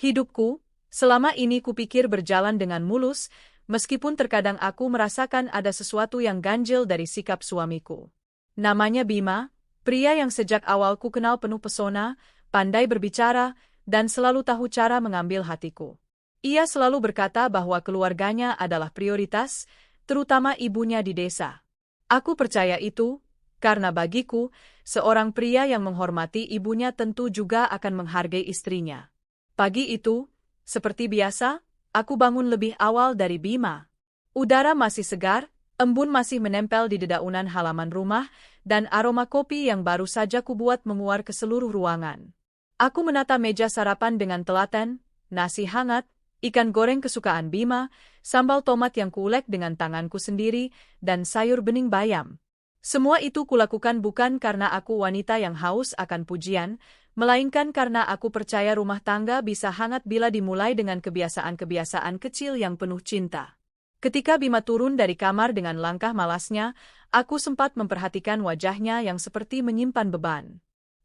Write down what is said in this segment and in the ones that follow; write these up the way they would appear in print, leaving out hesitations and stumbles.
Hidupku, selama ini kupikir berjalan dengan mulus, meskipun terkadang aku merasakan ada sesuatu yang ganjil dari sikap suamiku. Namanya Bima, pria yang sejak awal ku kenal penuh pesona, pandai berbicara, dan selalu tahu cara mengambil hatiku. Ia selalu berkata bahwa keluarganya adalah prioritas, terutama ibunya di desa. Aku percaya itu, karena bagiku, seorang pria yang menghormati ibunya tentu juga akan menghargai istrinya. Pagi itu, seperti biasa, aku bangun lebih awal dari Bima. Udara masih segar, embun masih menempel di dedaunan halaman rumah, dan aroma kopi yang baru saja kubuat menguar ke seluruh ruangan. Aku menata meja sarapan dengan telaten, nasi hangat, ikan goreng kesukaan Bima, sambal tomat yang kuulek dengan tanganku sendiri, dan sayur bening bayam. Semua itu kulakukan bukan karena aku wanita yang haus akan pujian, melainkan karena aku percaya rumah tangga bisa hangat bila dimulai dengan kebiasaan-kebiasaan kecil yang penuh cinta. Ketika Bima turun dari kamar dengan langkah malasnya, aku sempat memperhatikan wajahnya yang seperti menyimpan beban.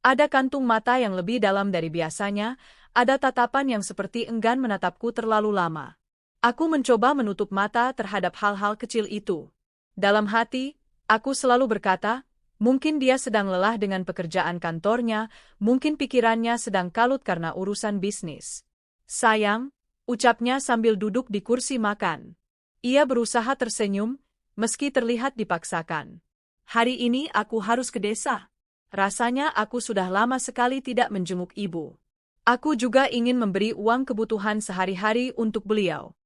Ada kantung mata yang lebih dalam dari biasanya, ada tatapan yang seperti enggan menatapku terlalu lama. Aku mencoba menutup mata terhadap hal-hal kecil itu. Dalam hati, aku selalu berkata, mungkin dia sedang lelah dengan pekerjaan kantornya, mungkin pikirannya sedang kalut karena urusan bisnis. Sayang, ucapnya sambil duduk di kursi makan. Ia berusaha tersenyum, meski terlihat dipaksakan. Hari ini aku harus ke desa. Rasanya aku sudah lama sekali tidak menjenguk ibu. Aku juga ingin memberi uang kebutuhan sehari-hari untuk beliau.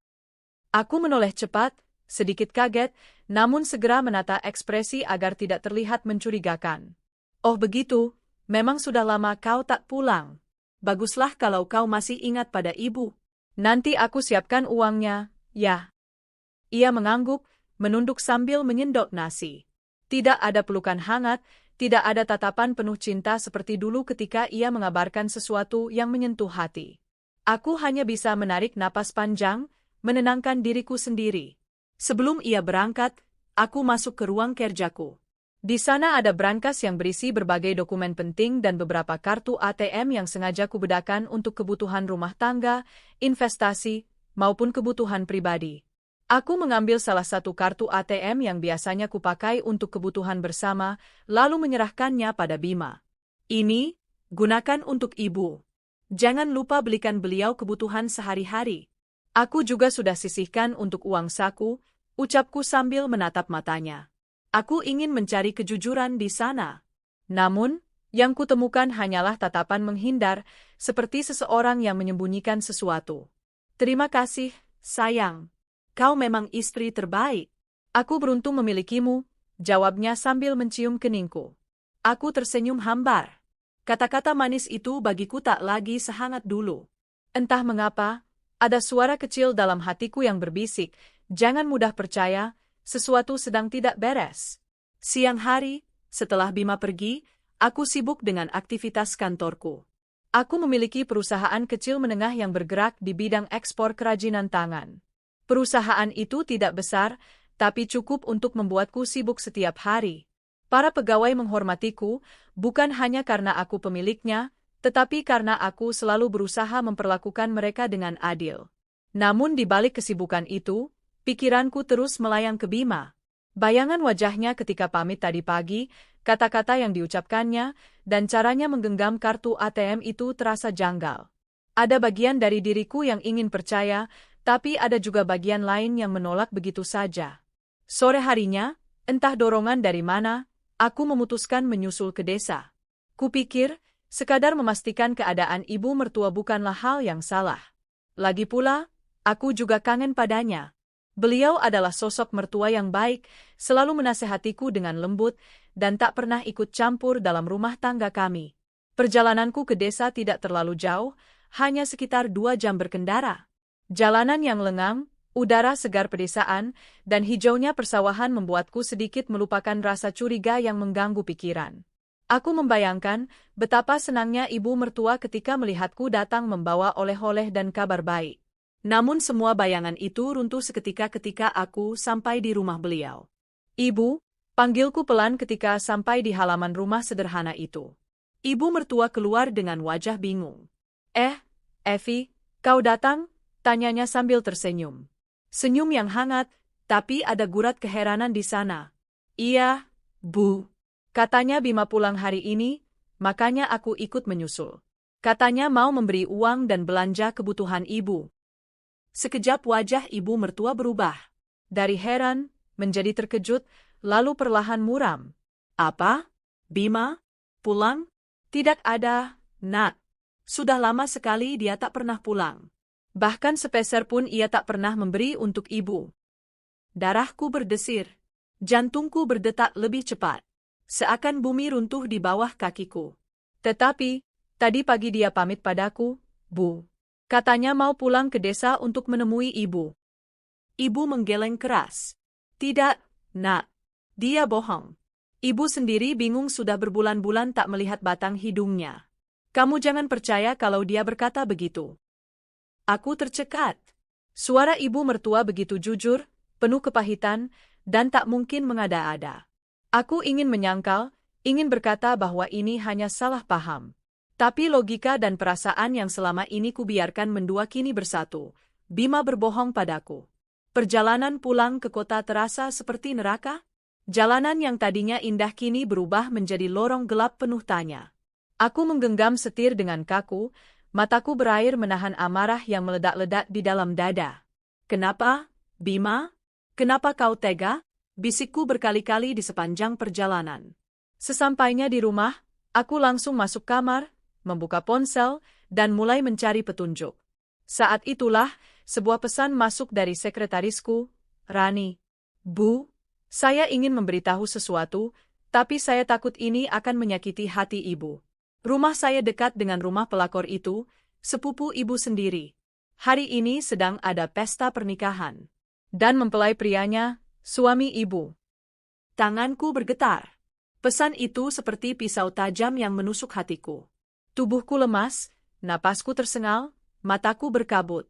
Aku menoleh cepat, sedikit kaget, namun segera menata ekspresi agar tidak terlihat mencurigakan. Oh begitu, memang sudah lama kau tak pulang. Baguslah kalau kau masih ingat pada ibu. Nanti aku siapkan uangnya, ya. Ia mengangguk, menunduk sambil menyendok nasi. Tidak ada pelukan hangat, tidak ada tatapan penuh cinta seperti dulu ketika ia mengabarkan sesuatu yang menyentuh hati. Aku hanya bisa menarik napas panjang, menenangkan diriku sendiri. Sebelum ia berangkat, aku masuk ke ruang kerjaku. Di sana ada brankas yang berisi berbagai dokumen penting dan beberapa kartu ATM yang sengaja kubedakan untuk kebutuhan rumah tangga, investasi, maupun kebutuhan pribadi. Aku mengambil salah satu kartu ATM yang biasanya kupakai untuk kebutuhan bersama, lalu menyerahkannya pada Bima. Ini, gunakan untuk ibu. Jangan lupa belikan beliau kebutuhan sehari-hari. Aku juga sudah sisihkan untuk uang saku, ucapku sambil menatap matanya. Aku ingin mencari kejujuran di sana. Namun, yang kutemukan hanyalah tatapan menghindar, seperti seseorang yang menyembunyikan sesuatu. Terima kasih, sayang. Kau memang istri terbaik. Aku beruntung memilikimu, jawabnya sambil mencium keningku. Aku tersenyum hambar. Kata-kata manis itu bagiku tak lagi sehangat dulu. Entah mengapa, ada suara kecil dalam hatiku yang berbisik, jangan mudah percaya, sesuatu sedang tidak beres. Siang hari, setelah Bima pergi, aku sibuk dengan aktivitas kantorku. Aku memiliki perusahaan kecil menengah yang bergerak di bidang ekspor kerajinan tangan. Perusahaan itu tidak besar, tapi cukup untuk membuatku sibuk setiap hari. Para pegawai menghormatiku, bukan hanya karena aku pemiliknya, tetapi karena aku selalu berusaha memperlakukan mereka dengan adil. Namun di balik kesibukan itu, pikiranku terus melayang ke Bima. Bayangan wajahnya ketika pamit tadi pagi, kata-kata yang diucapkannya, dan caranya menggenggam kartu ATM itu terasa janggal. Ada bagian dari diriku yang ingin percaya, tapi ada juga bagian lain yang menolak begitu saja. Sore harinya, entah dorongan dari mana, aku memutuskan menyusul ke desa. Kupikir, sekadar memastikan keadaan ibu mertua bukanlah hal yang salah. Lagi pula, aku juga kangen padanya. Beliau adalah sosok mertua yang baik, selalu menasehatiku dengan lembut, dan tak pernah ikut campur dalam rumah tangga kami. Perjalananku ke desa tidak terlalu jauh, hanya sekitar 2 jam berkendara. Jalanan yang lengang, udara segar pedesaan, dan hijaunya persawahan membuatku sedikit melupakan rasa curiga yang mengganggu pikiran. Aku membayangkan betapa senangnya ibu mertua ketika melihatku datang membawa oleh-oleh dan kabar baik. Namun semua bayangan itu runtuh seketika ketika aku sampai di rumah beliau. Ibu, panggilku pelan ketika sampai di halaman rumah sederhana itu. Ibu mertua keluar dengan wajah bingung. Evi, Kau datang? Tanyanya sambil tersenyum. Senyum yang hangat, tapi ada gurat keheranan di sana. Iya, Bu. Katanya Bima pulang hari ini, makanya aku ikut menyusul. Katanya mau memberi uang dan belanja kebutuhan ibu. Sekejap wajah ibu mertua berubah. Dari heran, menjadi terkejut, lalu perlahan muram. Apa? Bima? Pulang? Tidak ada, Nak. Sudah lama sekali dia tak pernah pulang. Bahkan sepeser pun ia tak pernah memberi untuk ibu. Darahku berdesir. Jantungku berdetak lebih cepat. Seakan bumi runtuh di bawah kakiku. Tetapi, tadi pagi dia pamit padaku, Bu. Katanya mau pulang ke desa untuk menemui ibu. Ibu menggeleng keras. Tidak, Nak. Dia bohong. Ibu sendiri bingung sudah berbulan-bulan tak melihat batang hidungnya. Kamu jangan percaya kalau dia berkata begitu. Aku tercekat. Suara ibu mertua begitu jujur, penuh kepahitan, dan tak mungkin mengada-ada. Aku ingin menyangkal, ingin berkata bahwa ini hanya salah paham. Tapi logika dan perasaan yang selama ini kubiarkan mendua kini bersatu. Bima berbohong padaku. Perjalanan pulang ke kota terasa seperti neraka? Jalanan yang tadinya indah kini berubah menjadi lorong gelap penuh tanya. Aku menggenggam setir dengan kaku, mataku berair menahan amarah yang meledak-ledak di dalam dada. Kenapa, Bima? Kenapa kau tega? Bisikku berkali-kali di sepanjang perjalanan. Sesampainya di rumah, aku langsung masuk kamar, membuka ponsel, dan mulai mencari petunjuk. Saat itulah, sebuah pesan masuk dari sekretarisku, Rani. Bu, saya ingin memberitahu sesuatu, tapi saya takut ini akan menyakiti hati ibu. Rumah saya dekat dengan rumah pelakor itu, sepupu ibu sendiri. Hari ini sedang ada pesta pernikahan. Dan mempelai prianya, suami ibu. Tanganku bergetar. Pesan itu seperti pisau tajam yang menusuk hatiku. Tubuhku lemas, napasku tersengal, mataku berkabut.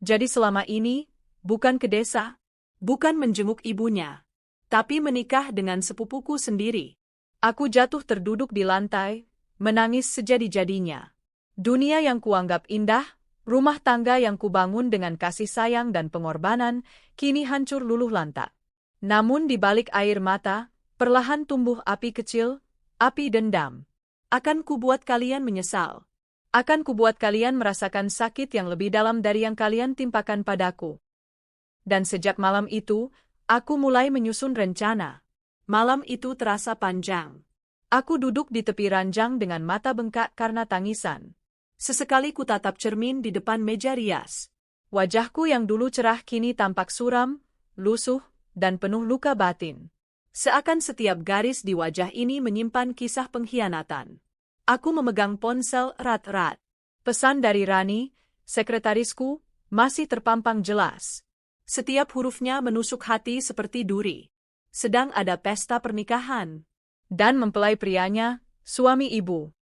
Jadi selama ini, bukan ke desa, bukan menjenguk ibunya, tapi menikah dengan sepupuku sendiri. Aku jatuh terduduk di lantai, menangis sejadi-jadinya. Dunia yang kuanggap indah, rumah tangga yang kubangun dengan kasih sayang dan pengorbanan, kini hancur luluh lantak. Namun di balik air mata, perlahan tumbuh api kecil, api dendam. Akan kubuat kalian menyesal. Akan kubuat kalian merasakan sakit yang lebih dalam dari yang kalian timpakan padaku. Dan sejak malam itu, aku mulai menyusun rencana. Malam itu terasa panjang. Aku duduk di tepi ranjang dengan mata bengkak karena tangisan. Sesekali kutatap cermin di depan meja rias. Wajahku yang dulu cerah kini tampak suram, lusuh, dan penuh luka batin. Seakan setiap garis di wajah ini menyimpan kisah pengkhianatan. Aku memegang ponsel erat-erat. Pesan dari Rani, sekretarisku, masih terpampang jelas. Setiap hurufnya menusuk hati seperti duri. Sedang ada pesta pernikahan. Dan mempelai prianya, suami ibu.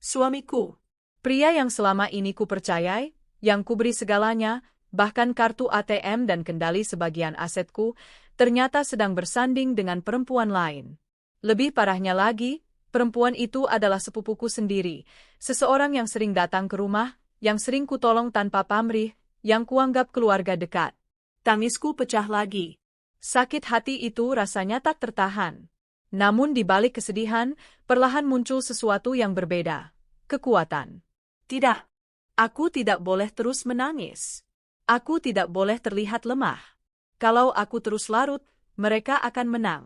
Suamiku. Pria yang selama ini kupercayai, yang kuberi segalanya, bahkan kartu ATM dan kendali sebagian asetku, ternyata sedang bersanding dengan perempuan lain. Lebih parahnya lagi, perempuan itu adalah sepupuku sendiri, seseorang yang sering datang ke rumah, yang sering kutolong tanpa pamrih, yang kuanggap keluarga dekat. Tangisku pecah lagi. Sakit hati itu rasanya tak tertahan. Namun di balik kesedihan, perlahan muncul sesuatu yang berbeda. Kekuatan. Tidak. Aku tidak boleh terus menangis. Aku tidak boleh terlihat lemah. Kalau aku terus larut, mereka akan menang.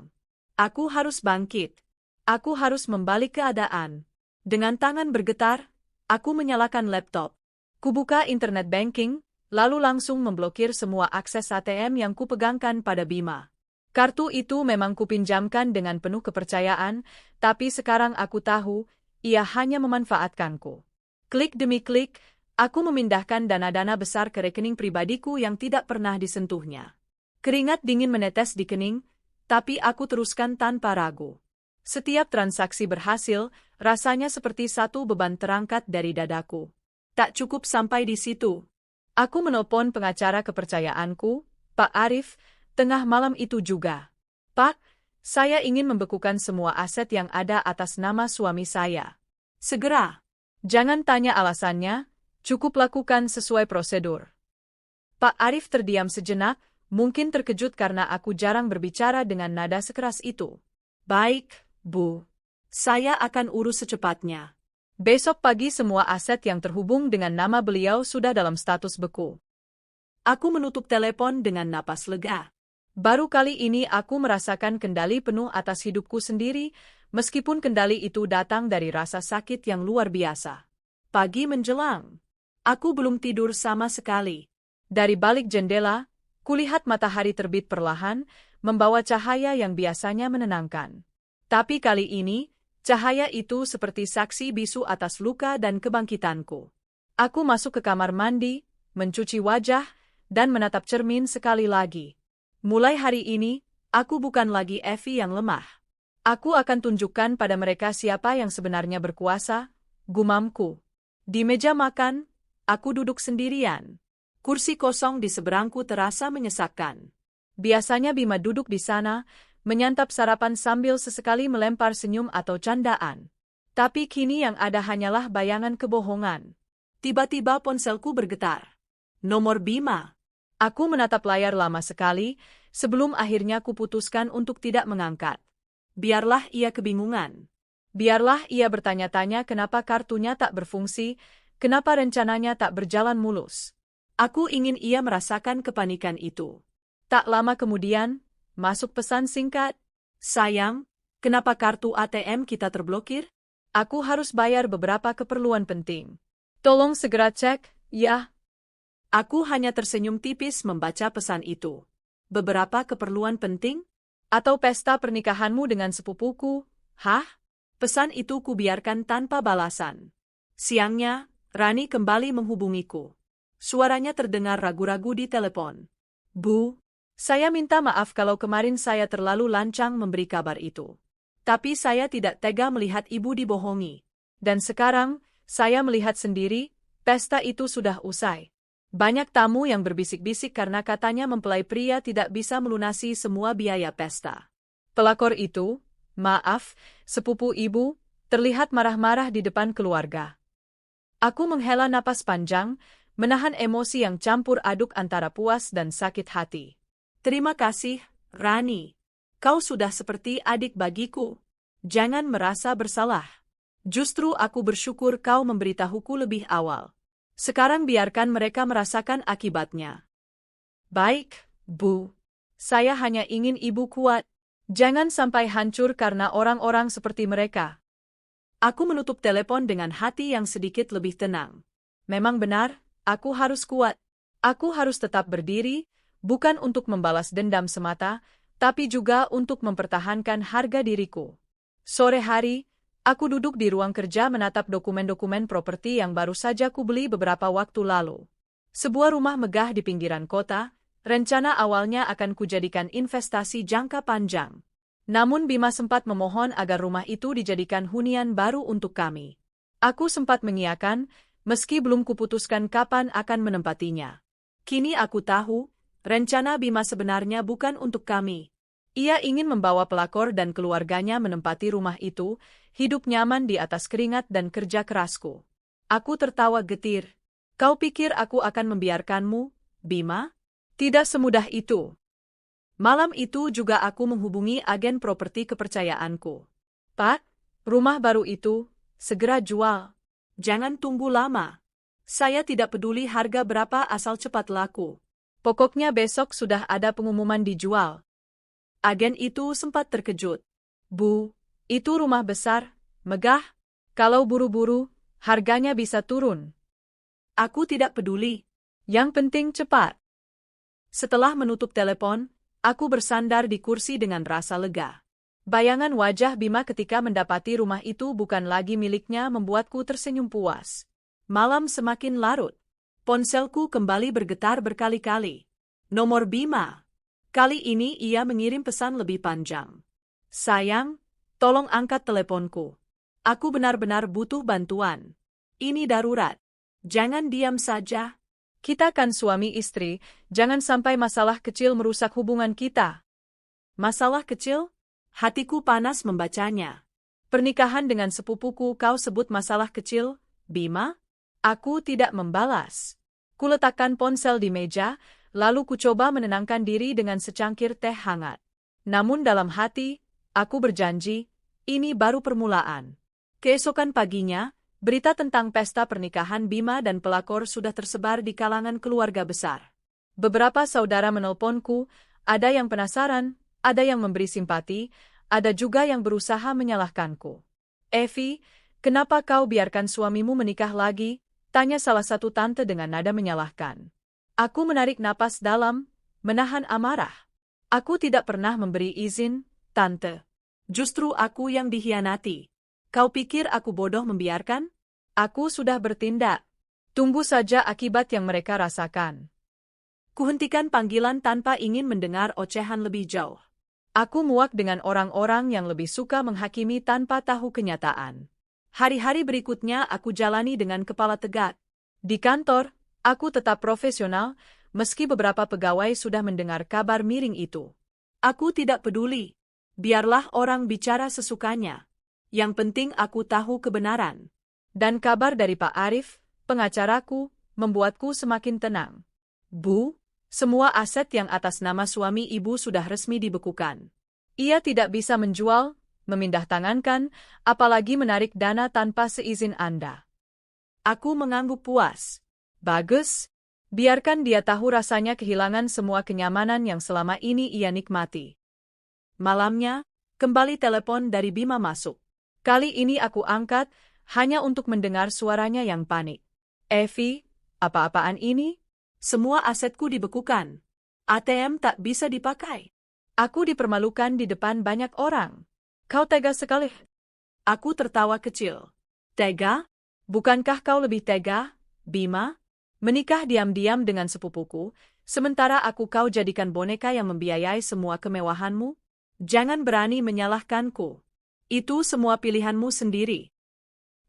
Aku harus bangkit. Aku harus membalik keadaan. Dengan tangan bergetar, aku menyalakan laptop. Kubuka internet banking, lalu langsung memblokir semua akses ATM yang kupegangkan pada Bima. Kartu itu memang kupinjamkan dengan penuh kepercayaan, tapi sekarang aku tahu, ia hanya memanfaatkanku. Klik demi klik, aku memindahkan dana-dana besar ke rekening pribadiku yang tidak pernah disentuhnya. Keringat dingin menetes di kening, tapi aku teruskan tanpa ragu. Setiap transaksi berhasil, rasanya seperti satu beban terangkat dari dadaku. Tak cukup sampai di situ. Aku menelpon pengacara kepercayaanku, Pak Arif, tengah malam itu juga. Pak, saya ingin membekukan semua aset yang ada atas nama suami saya. Segera. Jangan tanya alasannya, Cukup lakukan sesuai prosedur. Pak Arif terdiam sejenak, mungkin terkejut karena aku jarang berbicara dengan nada sekeras itu. Baik, Bu. Saya akan urus secepatnya. Besok pagi semua aset yang terhubung dengan nama beliau sudah dalam status beku. Aku menutup telepon dengan napas lega. Baru kali ini aku merasakan kendali penuh atas hidupku sendiri, meskipun kendali itu datang dari rasa sakit yang luar biasa. Pagi menjelang. Aku belum tidur sama sekali. Dari balik jendela, kulihat matahari terbit perlahan, membawa cahaya yang biasanya menenangkan. Tapi kali ini, cahaya itu seperti saksi bisu atas luka dan kebangkitanku. Aku masuk ke kamar mandi, mencuci wajah, dan menatap cermin sekali lagi. Mulai hari ini, aku bukan lagi Evie yang lemah. Aku akan tunjukkan pada mereka siapa yang sebenarnya berkuasa, gumamku. Di meja makan, aku duduk sendirian. Kursi kosong di seberangku terasa menyesakkan. Biasanya Bima duduk di sana, menyantap sarapan sambil sesekali melempar senyum atau candaan. Tapi kini yang ada hanyalah bayangan kebohongan. Tiba-tiba ponselku bergetar. Nomor Bima. Aku menatap layar lama sekali, sebelum akhirnya kuputuskan untuk tidak mengangkat. Biarlah ia kebingungan. Biarlah ia bertanya-tanya kenapa kartunya tak berfungsi, kenapa rencananya tak berjalan mulus. Aku ingin ia merasakan kepanikan itu. Tak lama kemudian, masuk pesan singkat. Sayang, kenapa kartu ATM kita terblokir? Aku harus bayar beberapa keperluan penting. Tolong segera cek, ya. Aku hanya tersenyum tipis membaca pesan itu. Beberapa keperluan penting? Atau pesta pernikahanmu dengan sepupuku? Hah? Pesan itu kubiarkan tanpa balasan. Siangnya, Rani kembali menghubungiku. Suaranya terdengar ragu-ragu di telepon. Bu, saya minta maaf kalau kemarin saya terlalu lancang memberi kabar itu. Tapi saya tidak tega melihat ibu dibohongi. Dan sekarang, saya melihat sendiri, pesta itu sudah usai. Banyak tamu yang berbisik-bisik karena katanya mempelai pria tidak bisa melunasi semua biaya pesta. Pelakor itu, maaf, sepupu ibu, terlihat marah-marah di depan keluarga. Aku menghela napas panjang, menahan emosi yang campur aduk antara puas dan sakit hati. Terima kasih, Rani. Kau sudah seperti adik bagiku. Jangan merasa bersalah. Justru aku bersyukur kau memberitahuku lebih awal. Sekarang biarkan mereka merasakan akibatnya. Baik, Bu. Saya hanya ingin ibu kuat. Jangan sampai hancur karena orang-orang seperti mereka. Aku menutup telepon dengan hati yang sedikit lebih tenang. Memang benar, aku harus kuat. Aku harus tetap berdiri, bukan untuk membalas dendam semata, tapi juga untuk mempertahankan harga diriku. Sore hari, aku duduk di ruang kerja menatap dokumen-dokumen properti yang baru saja kubeli beberapa waktu lalu. Sebuah rumah megah di pinggiran kota, rencana awalnya akan kujadikan investasi jangka panjang. Namun Bima sempat memohon agar rumah itu dijadikan hunian baru untuk kami. Aku sempat mengiyakan, meski belum kuputuskan kapan akan menempatinya. Kini aku tahu, rencana Bima sebenarnya bukan untuk kami. Ia ingin membawa pelakor dan keluarganya menempati rumah itu, hidup nyaman di atas keringat dan kerja kerasku. Aku tertawa getir. Kau pikir aku akan membiarkanmu, Bima? Tidak semudah itu. Malam itu juga aku menghubungi agen properti kepercayaanku. Pak, rumah baru itu, segera jual. Jangan tunggu lama. Saya tidak peduli harga berapa asal cepat laku. Pokoknya besok sudah ada pengumuman dijual. Agen itu sempat terkejut. Bu, itu rumah besar, megah. Kalau buru-buru, harganya bisa turun. Aku tidak peduli. Yang penting cepat. Setelah menutup telepon, aku bersandar di kursi dengan rasa lega. Bayangan wajah Bima ketika mendapati rumah itu bukan lagi miliknya membuatku tersenyum puas. Malam semakin larut. Ponselku kembali bergetar berkali-kali. Nomor Bima. Kali ini ia mengirim pesan lebih panjang. Sayang, tolong angkat teleponku. Aku benar-benar butuh bantuan. Ini darurat. Jangan diam saja. Kita kan suami istri, jangan sampai masalah kecil merusak hubungan kita. Masalah kecil? Hatiku panas membacanya. Pernikahan dengan sepupuku kau sebut masalah kecil, Bima? Aku tidak membalas. Kuletakkan ponsel di meja, lalu kucoba menenangkan diri dengan secangkir teh hangat. Namun dalam hati, aku berjanji, ini baru permulaan. Keesokan paginya, berita tentang pesta pernikahan Bima dan pelakor sudah tersebar di kalangan keluarga besar. Beberapa saudara menelponku, ada yang penasaran, ada yang memberi simpati, ada juga yang berusaha menyalahkanku. "Evi, kenapa kau biarkan suamimu menikah lagi?" tanya salah satu tante dengan nada menyalahkan. Aku menarik napas dalam, menahan amarah. Aku tidak pernah memberi izin, tante. Justru aku yang dikhianati. Kau pikir aku bodoh membiarkan? Aku sudah bertindak. Tunggu saja akibat yang mereka rasakan. Kuhentikan panggilan tanpa ingin mendengar ocehan lebih jauh. Aku muak dengan orang-orang yang lebih suka menghakimi tanpa tahu kenyataan. Hari-hari berikutnya aku jalani dengan kepala tegak. Di kantor, aku tetap profesional, meski beberapa pegawai sudah mendengar kabar miring itu. Aku tidak peduli. Biarlah orang bicara sesukanya. Yang penting aku tahu kebenaran. Dan kabar dari Pak Arif, pengacaraku, membuatku semakin tenang. Bu, semua aset yang atas nama suami ibu sudah resmi dibekukan. Ia tidak bisa menjual, memindahtangankan, apalagi menarik dana tanpa seizin Anda. Aku mengangguk puas. Bagus, biarkan dia tahu rasanya kehilangan semua kenyamanan yang selama ini ia nikmati. Malamnya, kembali telepon dari Bima masuk. Kali ini aku angkat, hanya untuk mendengar suaranya yang panik. "Evi, apa-apaan ini? Semua asetku dibekukan. ATM tak bisa dipakai. Aku dipermalukan di depan banyak orang. Kau tega sekali." Aku tertawa kecil. "Tega? Bukankah kau lebih tega, Bima? Menikah diam-diam dengan sepupuku, sementara kau jadikan boneka yang membiayai semua kemewahanmu? Jangan berani menyalahkanku. Itu semua pilihanmu sendiri."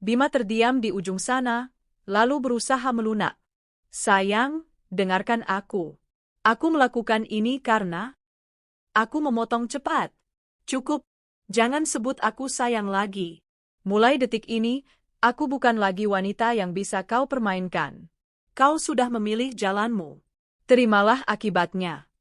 Bima terdiam di ujung sana, lalu berusaha melunak. "Sayang, dengarkan aku. Aku melakukan ini karena..." Aku memotong cepat. "Cukup. Jangan sebut aku sayang lagi. Mulai detik ini, aku bukan lagi wanita yang bisa kau permainkan. Kau sudah memilih jalanmu. Terimalah akibatnya."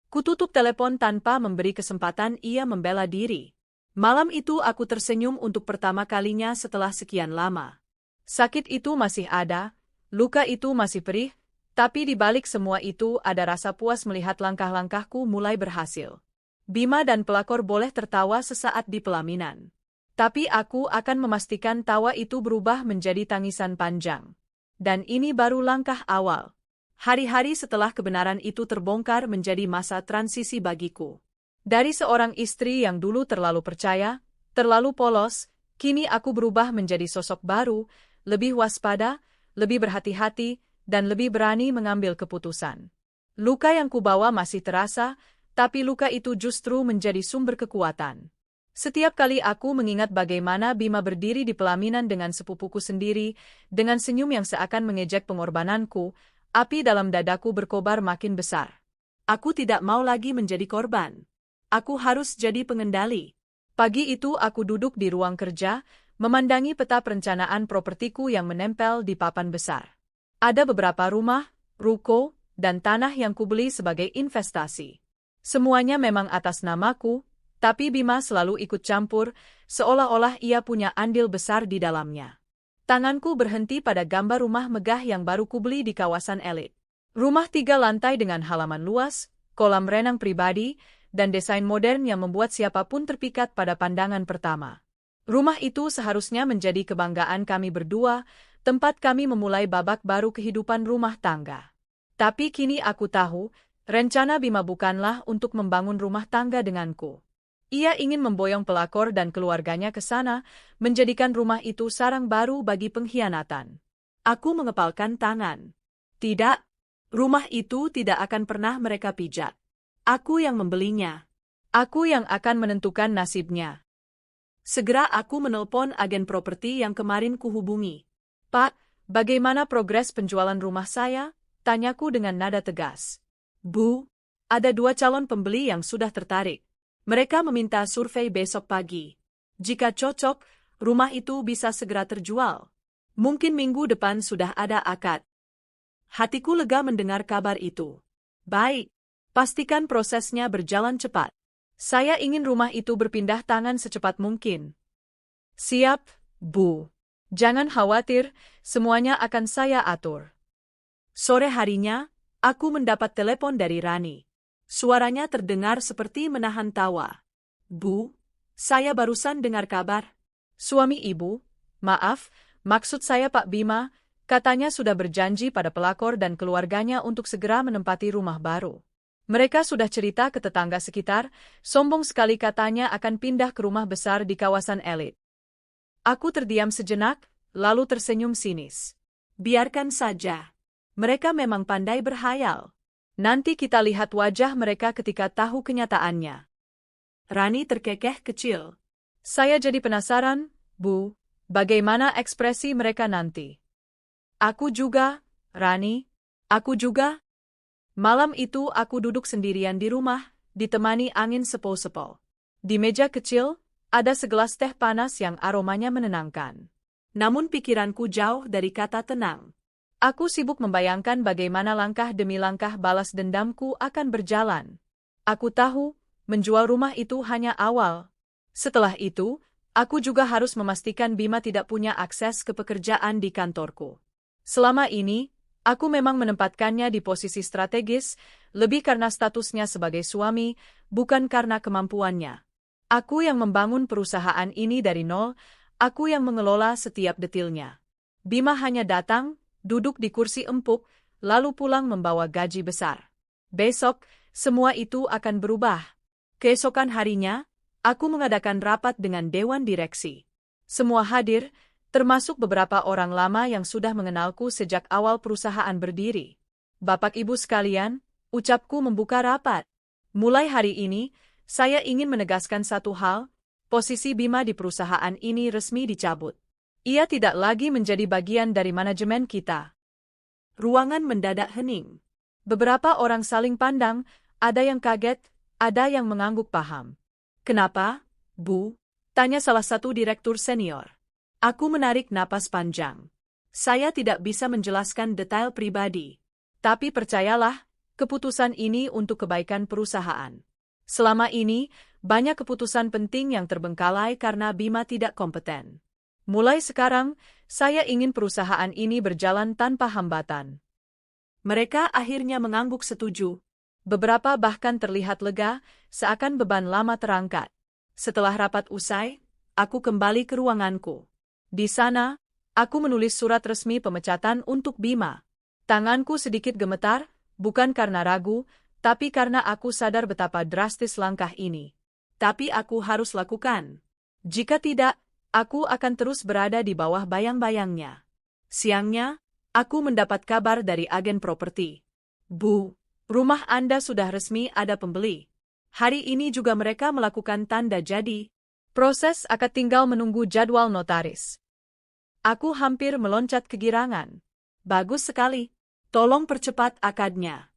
Kututup telepon tanpa memberi kesempatan ia membela diri. Malam itu aku tersenyum untuk pertama kalinya setelah sekian lama. Sakit itu masih ada, luka itu masih perih, tapi di balik semua itu ada rasa puas melihat langkah-langkahku mulai berhasil. Bima dan pelakor boleh tertawa sesaat di pelaminan. Tapi aku akan memastikan tawa itu berubah menjadi tangisan panjang. Dan ini baru langkah awal. Hari-hari setelah kebenaran itu terbongkar menjadi masa transisi bagiku. Dari seorang istri yang dulu terlalu percaya, terlalu polos, kini aku berubah menjadi sosok baru, lebih waspada, lebih berhati-hati, dan lebih berani mengambil keputusan. Luka yang kubawa masih terasa, tapi luka itu justru menjadi sumber kekuatan. Setiap kali aku mengingat bagaimana Bima berdiri di pelaminan dengan sepupuku sendiri, dengan senyum yang seakan mengejek pengorbananku, api dalam dadaku berkobar makin besar. Aku tidak mau lagi menjadi korban. Aku harus jadi pengendali. Pagi itu aku duduk di ruang kerja, memandangi peta perencanaan propertiku yang menempel di papan besar. Ada beberapa rumah, ruko, dan tanah yang kubeli sebagai investasi. Semuanya memang atas namaku, tapi Bima selalu ikut campur, seolah-olah ia punya andil besar di dalamnya. Tanganku berhenti pada gambar rumah megah yang baru kubeli di kawasan elit. Rumah 3 lantai dengan halaman luas, kolam renang pribadi, dan desain modern yang membuat siapapun terpikat pada pandangan pertama. Rumah itu seharusnya menjadi kebanggaan kami berdua, tempat kami memulai babak baru kehidupan rumah tangga. Tapi kini aku tahu, rencana Bima bukanlah untuk membangun rumah tangga denganku. Ia ingin memboyong pelakor dan keluarganya ke sana, menjadikan rumah itu sarang baru bagi pengkhianatan. Aku mengepalkan tangan. Tidak, rumah itu tidak akan pernah mereka pijat. Aku yang membelinya. Aku yang akan menentukan nasibnya. Segera aku menelpon agen properti yang kemarin kuhubungi. "Pak, bagaimana progres penjualan rumah saya?" tanyaku dengan nada tegas. "Bu, ada 2 calon pembeli yang sudah tertarik. Mereka meminta survei besok pagi. Jika cocok, rumah itu bisa segera terjual. Mungkin minggu depan sudah ada akad. Hatiku lega mendengar kabar itu. Baik, pastikan prosesnya berjalan cepat. Saya ingin rumah itu berpindah tangan secepat mungkin. Siap, Bu. Jangan khawatir, semuanya akan saya atur. Sore harinya, aku mendapat telepon dari Rani. Suaranya terdengar seperti menahan tawa. Bu, saya barusan dengar kabar. Suami Ibu, maaf, maksud saya Pak Bima, katanya sudah berjanji pada pelakor dan keluarganya untuk segera menempati rumah baru. Mereka sudah cerita ke tetangga sekitar, sombong sekali katanya akan pindah ke rumah besar di kawasan elit. Aku terdiam sejenak, lalu tersenyum sinis. Biarkan saja. Mereka memang pandai berhayal. Nanti kita lihat wajah mereka ketika tahu kenyataannya. Rani terkekeh kecil. Saya jadi penasaran, Bu, bagaimana ekspresi mereka nanti. Aku juga, Rani. Aku juga. Malam itu aku duduk sendirian di rumah, ditemani angin sepoi-sepoi. Di meja kecil, ada segelas teh panas yang aromanya menenangkan. Namun pikiranku jauh dari kata tenang. Aku sibuk membayangkan bagaimana langkah demi langkah balas dendamku akan berjalan. Aku tahu, menjual rumah itu hanya awal. Setelah itu, aku juga harus memastikan Bima tidak punya akses ke pekerjaan di kantorku. Selama ini, aku memang menempatkannya di posisi strategis, lebih karena statusnya sebagai suami, bukan karena kemampuannya. Aku yang membangun perusahaan ini dari nol, aku yang mengelola setiap detilnya. Bima hanya datang, duduk di kursi empuk, lalu pulang membawa gaji besar. Besok, semua itu akan berubah. Keesokan harinya, aku mengadakan rapat dengan Dewan Direksi. Semua hadir, termasuk beberapa orang lama yang sudah mengenalku sejak awal perusahaan berdiri. Bapak Ibu sekalian, ucapku membuka rapat. Mulai hari ini, saya ingin menegaskan satu hal, posisi Bima di perusahaan ini resmi dicabut. Ia tidak lagi menjadi bagian dari manajemen kita. Ruangan mendadak hening. Beberapa orang saling pandang, ada yang kaget, ada yang mengangguk paham. Kenapa, Bu? Tanya salah satu direktur senior. Aku menarik napas panjang. Saya tidak bisa menjelaskan detail pribadi. Tapi percayalah, keputusan ini untuk kebaikan perusahaan. Selama ini, banyak keputusan penting yang terbengkalai karena Bima tidak kompeten. Mulai sekarang, saya ingin perusahaan ini berjalan tanpa hambatan. Mereka akhirnya mengangguk setuju. Beberapa bahkan terlihat lega, seakan beban lama terangkat. Setelah rapat usai, aku kembali ke ruanganku. Di sana, aku menulis surat resmi pemecatan untuk Bima. Tanganku sedikit gemetar, bukan karena ragu, tapi karena aku sadar betapa drastis langkah ini. Tapi aku harus lakukan. Jika tidak, aku akan terus berada di bawah bayang-bayangnya. Siangnya, aku mendapat kabar dari agen properti. Bu, rumah Anda sudah resmi ada pembeli. Hari ini juga mereka melakukan tanda jadi. Proses akad tinggal menunggu jadwal notaris. Aku hampir meloncat kegirangan. Bagus sekali. Tolong percepat akadnya.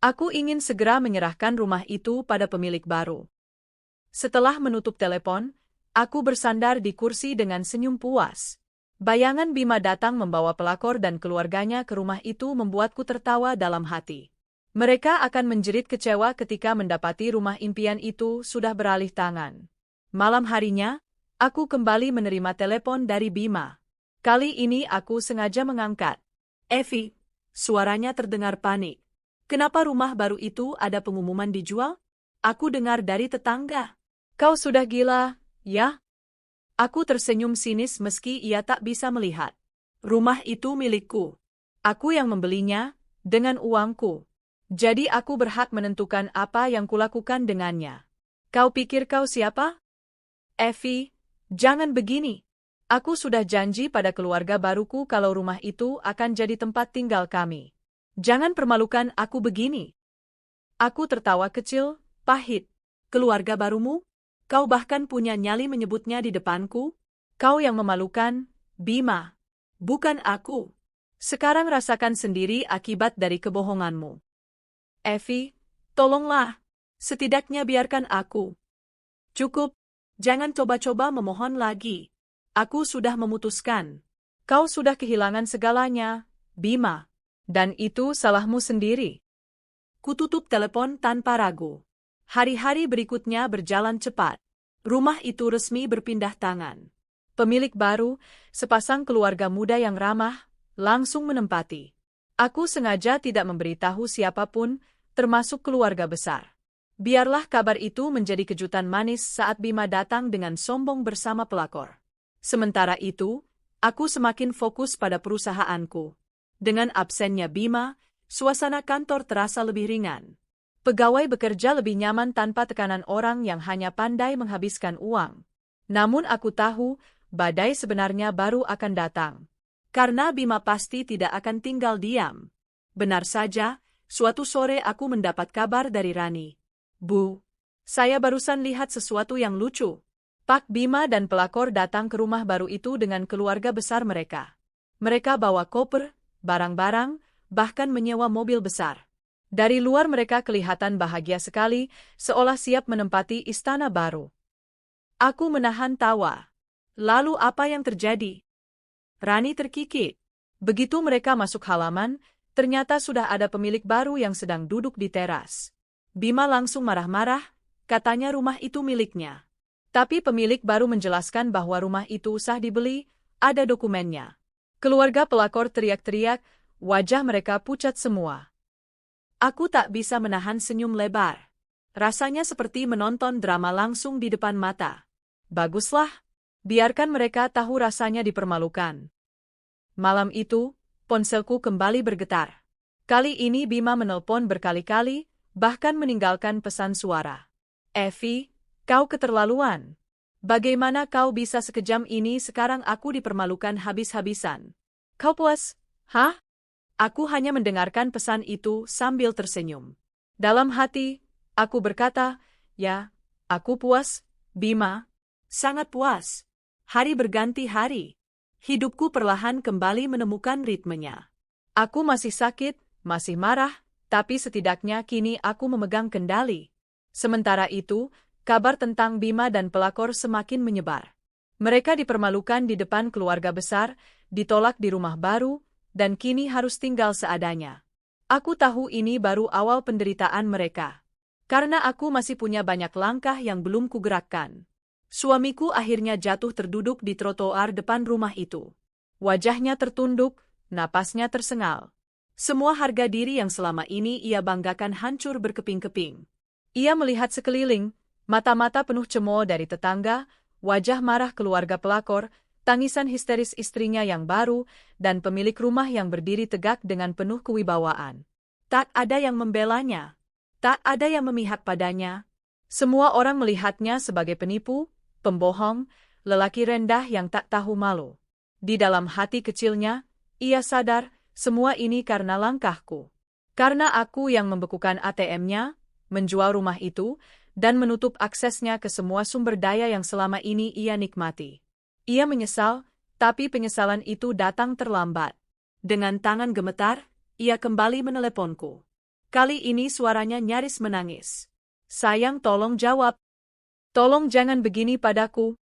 Aku ingin segera menyerahkan rumah itu pada pemilik baru. Setelah menutup telepon, aku bersandar di kursi dengan senyum puas. Bayangan Bima datang membawa pelakor dan keluarganya ke rumah itu membuatku tertawa dalam hati. Mereka akan menjerit kecewa ketika mendapati rumah impian itu sudah beralih tangan. Malam harinya, aku kembali menerima telepon dari Bima. Kali ini aku sengaja mengangkat. Evi, suaranya terdengar panik. Kenapa rumah baru itu ada pengumuman dijual? Aku dengar dari tetangga. Kau sudah gila, ya? Aku tersenyum sinis meski ia tak bisa melihat. Rumah itu milikku. Aku yang membelinya, dengan uangku. Jadi aku berhak menentukan apa yang kulakukan dengannya. Kau pikir kau siapa? Evi, jangan begini. Aku sudah janji pada keluarga baruku kalau rumah itu akan jadi tempat tinggal kami. Jangan permalukan aku begini. Aku tertawa kecil, pahit. Keluarga barumu? Kau bahkan punya nyali menyebutnya di depanku? Kau yang memalukan, Bima. Bukan aku. Sekarang rasakan sendiri akibat dari kebohonganmu. Evi, tolonglah. Setidaknya biarkan aku. Cukup. Jangan coba-coba memohon lagi. Aku sudah memutuskan. Kau sudah kehilangan segalanya, Bima. Dan itu salahmu sendiri. Kututup telepon tanpa ragu. Hari-hari berikutnya berjalan cepat. Rumah itu resmi berpindah tangan. Pemilik baru, sepasang keluarga muda yang ramah, langsung menempati. Aku sengaja tidak memberitahu siapapun, termasuk keluarga besar. Biarlah kabar itu menjadi kejutan manis saat Bima datang dengan sombong bersama pelakor. Sementara itu, aku semakin fokus pada perusahaanku. Dengan absennya Bima, suasana kantor terasa lebih ringan. Pegawai bekerja lebih nyaman tanpa tekanan orang yang hanya pandai menghabiskan uang. Namun aku tahu, badai sebenarnya baru akan datang. Karena Bima pasti tidak akan tinggal diam. Benar saja, suatu sore aku mendapat kabar dari Rani. Bu, saya barusan lihat sesuatu yang lucu. Pak Bima dan pelakor datang ke rumah baru itu dengan keluarga besar mereka. Mereka bawa koper, barang-barang, bahkan menyewa mobil besar. Dari luar mereka kelihatan bahagia sekali, seolah siap menempati istana baru. Aku menahan tawa. Lalu apa yang terjadi? Rani terkikik. Begitu mereka masuk halaman, ternyata sudah ada pemilik baru yang sedang duduk di teras. Bima langsung marah-marah, katanya rumah itu miliknya. Tapi pemilik baru menjelaskan bahwa rumah itu sah dibeli, ada dokumennya. Keluarga pelakor teriak-teriak, wajah mereka pucat semua. Aku tak bisa menahan senyum lebar. Rasanya seperti menonton drama langsung di depan mata. Baguslah, biarkan mereka tahu rasanya dipermalukan. Malam itu, ponselku kembali bergetar. Kali ini Bima menelpon berkali-kali, bahkan meninggalkan pesan suara. Evi, kau keterlaluan. Bagaimana kau bisa sekejam ini? Sekarang aku dipermalukan habis-habisan. Kau puas? Hah? Aku hanya mendengarkan pesan itu sambil tersenyum. Dalam hati, aku berkata, ya, aku puas, Bima. Sangat puas. Hari berganti hari. Hidupku perlahan kembali menemukan ritmenya. Aku masih sakit, masih marah, tapi setidaknya kini aku memegang kendali. Sementara itu, kabar tentang Bima dan pelakor semakin menyebar. Mereka dipermalukan di depan keluarga besar, ditolak di rumah baru, dan kini harus tinggal seadanya. Aku tahu ini baru awal penderitaan mereka. Karena aku masih punya banyak langkah yang belum kugerakkan. Suamiku akhirnya jatuh terduduk di trotoar depan rumah itu. Wajahnya tertunduk, napasnya tersengal. Semua harga diri yang selama ini ia banggakan hancur berkeping-keping. Ia melihat sekeliling, mata-mata penuh cemooh dari tetangga, wajah marah keluarga pelakor, tangisan histeris istrinya yang baru, dan pemilik rumah yang berdiri tegak dengan penuh kewibawaan. Tak ada yang membelanya. Tak ada yang memihak padanya. Semua orang melihatnya sebagai penipu, pembohong, lelaki rendah yang tak tahu malu. Di dalam hati kecilnya, ia sadar semua ini karena langkahku. Karena aku yang membekukan ATM-nya, menjual rumah itu, dan menutup aksesnya ke semua sumber daya yang selama ini ia nikmati. Ia menyesal, tapi penyesalan itu datang terlambat. Dengan tangan gemetar, ia kembali meneleponku. Kali ini suaranya nyaris menangis. Sayang, tolong jawab. Tolong jangan begini padaku.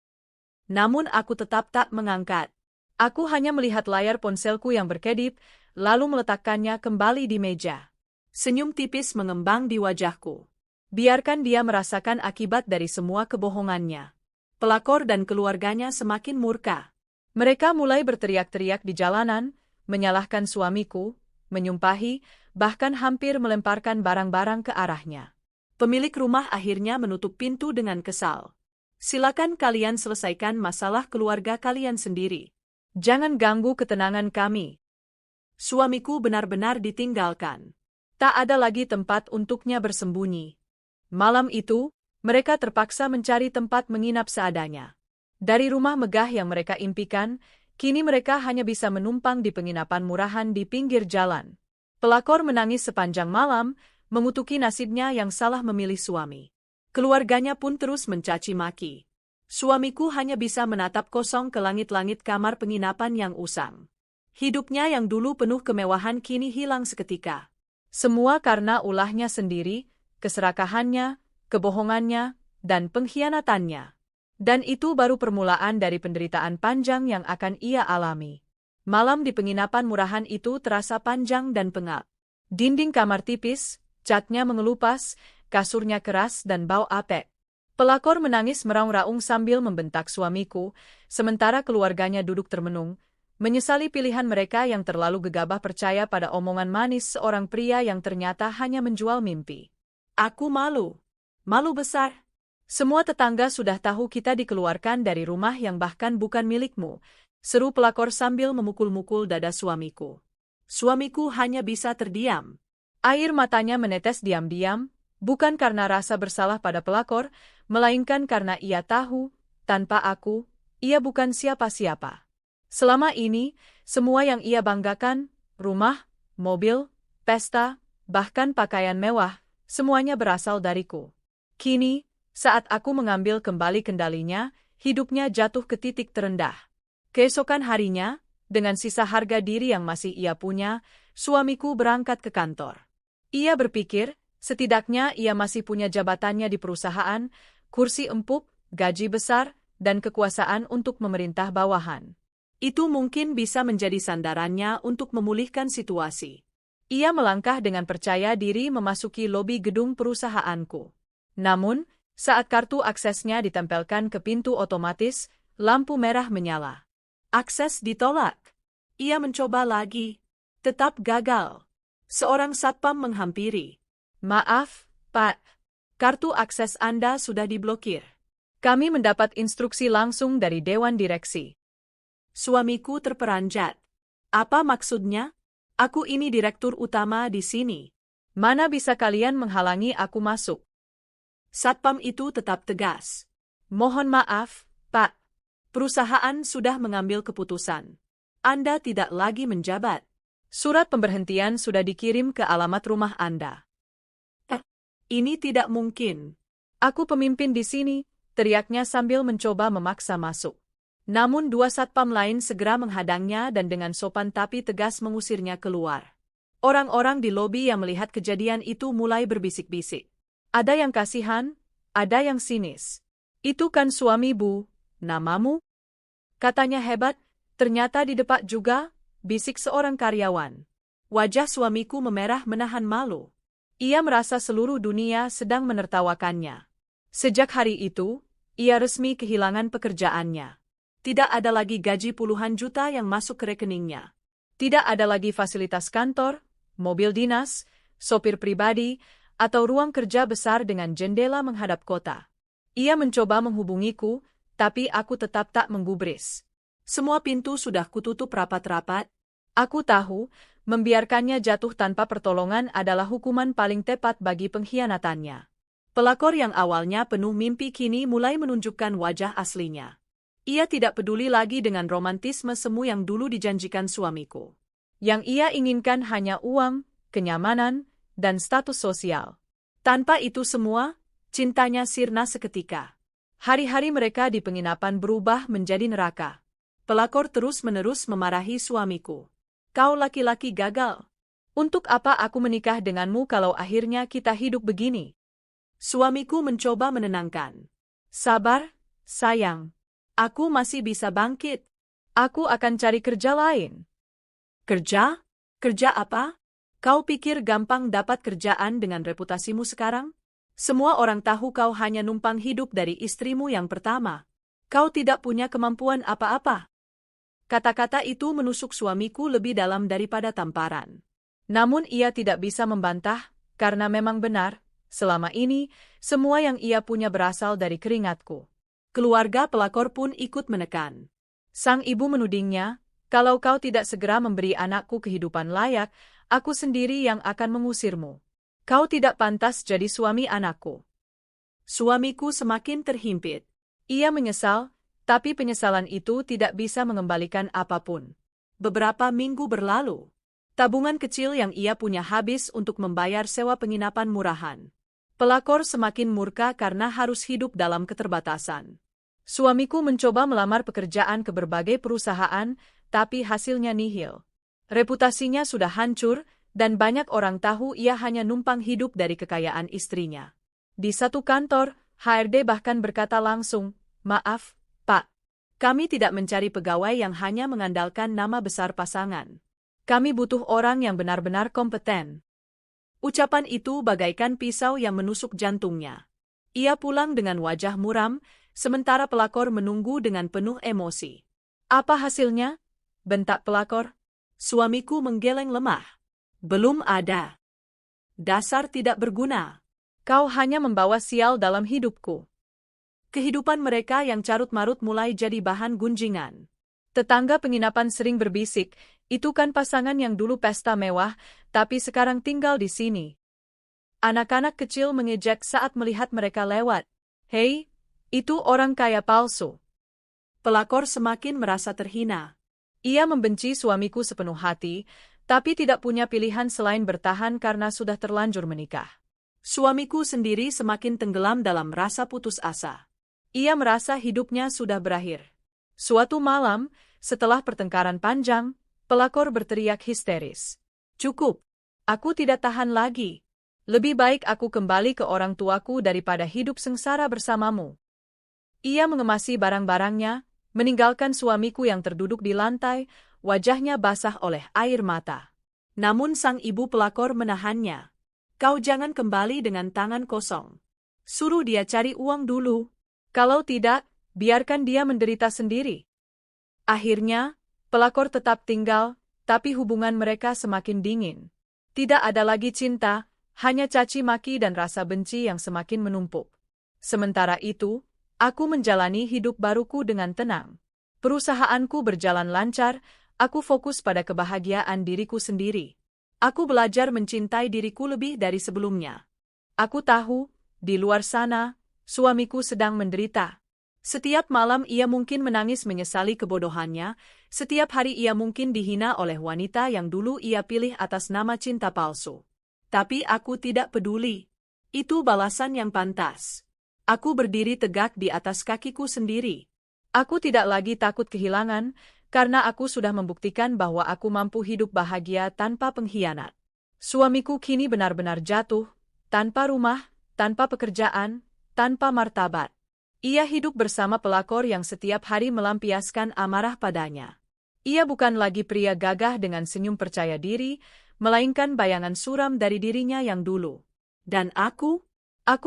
Namun aku tetap tak mengangkat. Aku hanya melihat layar ponselku yang berkedip, lalu meletakkannya kembali di meja. Senyum tipis mengembang di wajahku. Biarkan dia merasakan akibat dari semua kebohongannya. Pelakor dan keluarganya semakin murka. Mereka mulai berteriak-teriak di jalanan, menyalahkan suamiku, menyumpahi, bahkan hampir melemparkan barang-barang ke arahnya. Pemilik rumah akhirnya menutup pintu dengan kesal. Silakan kalian selesaikan masalah keluarga kalian sendiri. Jangan ganggu ketenangan kami. Suamiku benar-benar ditinggalkan. Tak ada lagi tempat untuknya bersembunyi. Malam itu, mereka terpaksa mencari tempat menginap seadanya. Dari rumah megah yang mereka impikan, kini mereka hanya bisa menumpang di penginapan murahan di pinggir jalan. Pelakor menangis sepanjang malam, mengutuki nasibnya yang salah memilih suami. Keluarganya pun terus mencaci maki. Suamiku hanya bisa menatap kosong ke langit-langit kamar penginapan yang usang. Hidupnya yang dulu penuh kemewahan kini hilang seketika. Semua karena ulahnya sendiri, keserakahannya, kebohongannya, dan pengkhianatannya. Dan itu baru permulaan dari penderitaan panjang yang akan ia alami. Malam di penginapan murahan itu terasa panjang dan pengap. Dinding kamar tipis, catnya mengelupas, kasurnya keras dan bau apek. Pelakor menangis meraung-raung sambil membentak suamiku, sementara keluarganya duduk termenung, menyesali pilihan mereka yang terlalu gegabah percaya pada omongan manis seorang pria yang ternyata hanya menjual mimpi. Aku malu. Malu besar. Semua tetangga sudah tahu kita dikeluarkan dari rumah yang bahkan bukan milikmu, seru pelakor sambil memukul-mukul dada suamiku. Suamiku hanya bisa terdiam. Air matanya menetes diam-diam, bukan karena rasa bersalah pada pelakor, melainkan karena ia tahu, tanpa aku, ia bukan siapa-siapa. Selama ini, semua yang ia banggakan, rumah, mobil, pesta, bahkan pakaian mewah, semuanya berasal dariku. Kini, saat aku mengambil kembali kendalinya, hidupnya jatuh ke titik terendah. Keesokan harinya, dengan sisa harga diri yang masih ia punya, suamiku berangkat ke kantor. Ia berpikir, setidaknya ia masih punya jabatannya di perusahaan, kursi empuk, gaji besar, dan kekuasaan untuk memerintah bawahan. Itu mungkin bisa menjadi sandarannya untuk memulihkan situasi. Ia melangkah dengan percaya diri memasuki lobi gedung perusahaanku. Namun, saat kartu aksesnya ditempelkan ke pintu otomatis, lampu merah menyala. Akses ditolak. Ia mencoba lagi. Tetap gagal. Seorang satpam menghampiri. Maaf, Pak. Kartu akses Anda sudah diblokir. Kami mendapat instruksi langsung dari Dewan Direksi. Suamiku terperanjat. Apa maksudnya? Aku ini direktur utama di sini. Mana bisa kalian menghalangi aku masuk? Satpam itu tetap tegas. Mohon maaf, Pak. Perusahaan sudah mengambil keputusan. Anda tidak lagi menjabat. Surat pemberhentian sudah dikirim ke alamat rumah Anda. Ini tidak mungkin. Aku pemimpin di sini, teriaknya sambil mencoba memaksa masuk. Namun dua satpam lain segera menghadangnya dan dengan sopan tapi tegas mengusirnya keluar. Orang-orang di lobi yang melihat kejadian itu mulai berbisik-bisik. Ada yang kasihan, ada yang sinis. Itu kan suami Bu, namamu? Katanya hebat, ternyata didepak juga, bisik seorang karyawan. Wajah suamiku memerah menahan malu. Ia merasa seluruh dunia sedang menertawakannya. Sejak hari itu, ia resmi kehilangan pekerjaannya. Tidak ada lagi gaji puluhan juta yang masuk ke rekeningnya. Tidak ada lagi fasilitas kantor, mobil dinas, sopir pribadi, atau ruang kerja besar dengan jendela menghadap kota. Ia mencoba menghubungiku, tapi aku tetap tak menggubris. Semua pintu sudah kututup rapat-rapat. Aku tahu, membiarkannya jatuh tanpa pertolongan adalah hukuman paling tepat bagi pengkhianatannya. Pelakor yang awalnya penuh mimpi kini mulai menunjukkan wajah aslinya. Ia tidak peduli lagi dengan romantisme semu yang dulu dijanjikan suamiku. Yang ia inginkan hanya uang, kenyamanan, dan status sosial. Tanpa itu semua, cintanya sirna seketika. Hari-hari mereka di penginapan berubah menjadi neraka. Pelakor terus-menerus memarahi suamiku. Kau laki-laki gagal. Untuk apa aku menikah denganmu kalau akhirnya kita hidup begini? Suamiku mencoba menenangkan. Sabar, sayang. Aku masih bisa bangkit. Aku akan cari kerja lain. Kerja? Kerja apa? Kau pikir gampang dapat kerjaan dengan reputasimu sekarang? Semua orang tahu kau hanya numpang hidup dari istrimu yang pertama. Kau tidak punya kemampuan apa-apa. Kata-kata itu menusuk suamiku lebih dalam daripada tamparan. Namun ia tidak bisa membantah, karena memang benar, selama ini, semua yang ia punya berasal dari keringatku. Keluarga pelakor pun ikut menekan. Sang ibu menudingnya, kalau kau tidak segera memberi anakku kehidupan layak, aku sendiri yang akan mengusirmu. Kau tidak pantas jadi suami anakku. Suamiku semakin terhimpit. Ia menyesal, tapi penyesalan itu tidak bisa mengembalikan apapun. Beberapa minggu berlalu. Tabungan kecil yang ia punya habis untuk membayar sewa penginapan murahan. Pelakor semakin murka karena harus hidup dalam keterbatasan. Suamiku mencoba melamar pekerjaan ke berbagai perusahaan, tapi hasilnya nihil. Reputasinya sudah hancur, dan banyak orang tahu ia hanya numpang hidup dari kekayaan istrinya. Di satu kantor, HRD bahkan berkata langsung, "Maaf, Pak. Kami tidak mencari pegawai yang hanya mengandalkan nama besar pasangan. Kami butuh orang yang benar-benar kompeten. Ucapan itu bagaikan pisau yang menusuk jantungnya. Ia pulang dengan wajah muram, sementara pelakor menunggu dengan penuh emosi. Apa hasilnya? Bentak pelakor. Suamiku menggeleng lemah. Belum ada. Dasar tidak berguna. Kau hanya membawa sial dalam hidupku. Kehidupan mereka yang carut-marut mulai jadi bahan gunjingan. Tetangga penginapan sering berbisik, itu kan pasangan yang dulu pesta mewah, tapi sekarang tinggal di sini. Anak-anak kecil mengejek saat melihat mereka lewat. Hei, itu orang kaya palsu. Pelakor semakin merasa terhina. Ia membenci suamiku sepenuh hati, tapi tidak punya pilihan selain bertahan karena sudah terlanjur menikah. Suamiku sendiri semakin tenggelam dalam rasa putus asa. Ia merasa hidupnya sudah berakhir. Suatu malam, setelah pertengkaran panjang, pelakor berteriak histeris. Cukup, aku tidak tahan lagi. Lebih baik aku kembali ke orang tuaku daripada hidup sengsara bersamamu. Ia mengemasi barang-barangnya, meninggalkan suamiku yang terduduk di lantai, wajahnya basah oleh air mata. Namun sang ibu pelakor menahannya. Kau jangan kembali dengan tangan kosong. Suruh dia cari uang dulu. Kalau tidak, biarkan dia menderita sendiri. Akhirnya, pelakor tetap tinggal, tapi hubungan mereka semakin dingin. Tidak ada lagi cinta, hanya caci maki dan rasa benci yang semakin menumpuk. Sementara itu, aku menjalani hidup baruku dengan tenang. Perusahaanku berjalan lancar, aku fokus pada kebahagiaan diriku sendiri. Aku belajar mencintai diriku lebih dari sebelumnya. Aku tahu, di luar sana, suamiku sedang menderita. Setiap malam ia mungkin menangis menyesali kebodohannya, setiap hari ia mungkin dihina oleh wanita yang dulu ia pilih atas nama cinta palsu. Tapi aku tidak peduli. Itu balasan yang pantas. Aku berdiri tegak di atas kakiku sendiri. Aku tidak lagi takut kehilangan, karena aku sudah membuktikan bahwa aku mampu hidup bahagia tanpa pengkhianat. Suamiku kini benar-benar jatuh, tanpa rumah, tanpa pekerjaan, tanpa martabat. Ia hidup bersama pelakor yang setiap hari melampiaskan amarah padanya. Ia bukan lagi pria gagah dengan senyum percaya diri, melainkan bayangan suram dari dirinya yang dulu. Dan aku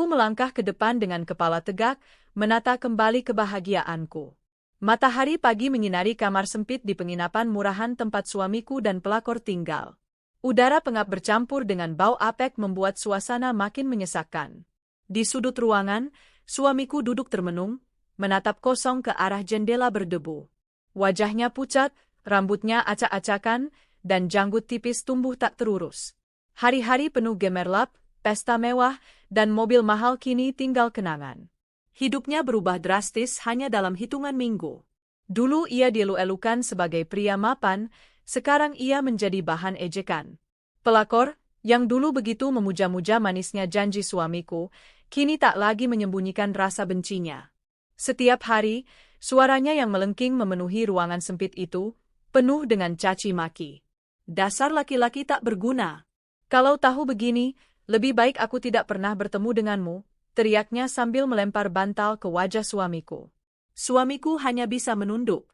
melangkah ke depan dengan kepala tegak, menata kembali kebahagiaanku. Matahari pagi menyinari kamar sempit di penginapan murahan tempat suamiku dan pelakor tinggal. Udara pengap bercampur dengan bau apek membuat suasana makin menyesakkan. Di sudut ruangan, suamiku duduk termenung, menatap kosong ke arah jendela berdebu. Wajahnya pucat, rambutnya acak-acakan, dan janggut tipis tumbuh tak terurus. Hari-hari penuh gemerlap, pesta mewah, dan mobil mahal kini tinggal kenangan. Hidupnya berubah drastis hanya dalam hitungan minggu. Dulu ia dielu-elukan sebagai pria mapan, sekarang ia menjadi bahan ejekan. Pelakor, yang dulu begitu memuja-muja manisnya janji suamiku, kini tak lagi menyembunyikan rasa bencinya. Setiap hari, suaranya yang melengking memenuhi ruangan sempit itu, penuh dengan caci maki. Dasar laki-laki tak berguna. Kalau tahu begini, lebih baik aku tidak pernah bertemu denganmu, teriaknya sambil melempar bantal ke wajah suamiku. Suamiku hanya bisa menunduk.